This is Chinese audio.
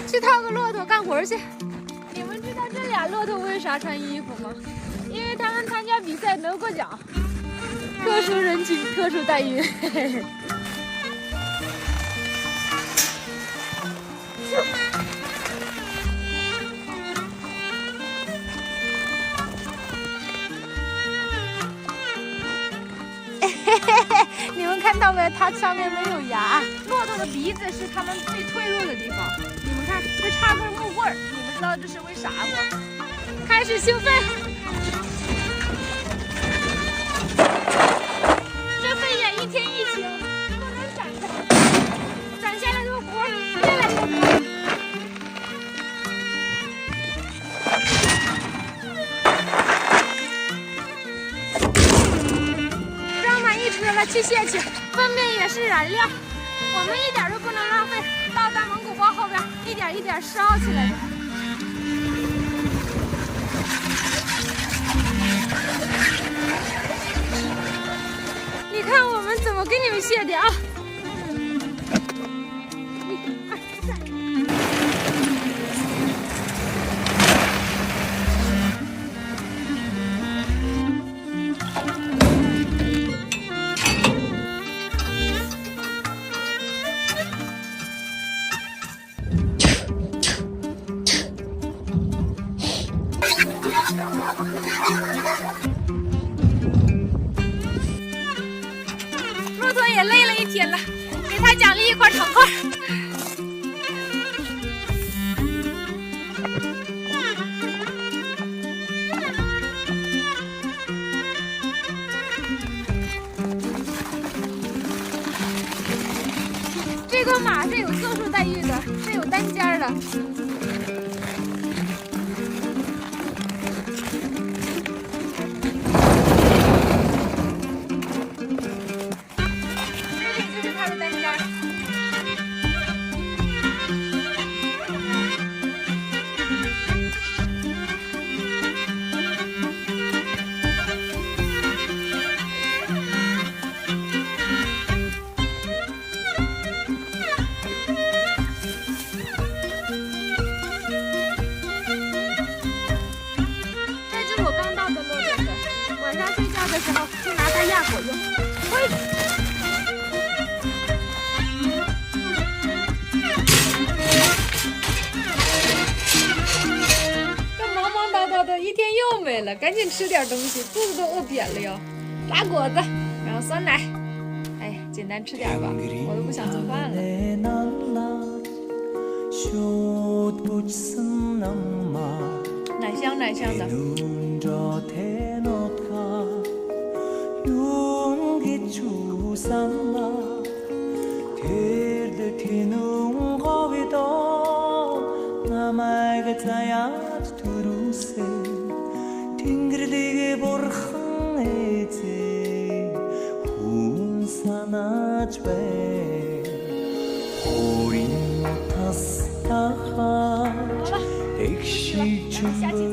去套个骆驼干活去。你们知道这俩骆驼为啥穿衣服吗？因为他们参加比赛得过奖，特殊人情，特殊待遇。你们看到没？它上面没有牙。骆驼的鼻子是它们最脆弱的地方。你们看，这插根木棍儿，你们知道这是为啥不？开始兴奋。这飞也一天一晴，不能展开，展下来这个活越来越多。装满一车了，去卸去。粪便也是燃料，我们一点都不能浪费。到大蒙古包后边，一点一点烧起来的。你看我们怎么给你们卸的啊！1、2、3。骆驼也累了一天了，给他奖励一块糖块。这个马是有特殊待遇的，是有单间的。晚上睡觉的时候就拿它压火用。喂！这忙忙叨叨的一天又没了，赶紧吃点东西，肚子都饿扁了哟。炸果子，然后酸奶，哎，简单吃点吧，我都不想做饭了。奶香奶香的。 好了，咱们下期再见。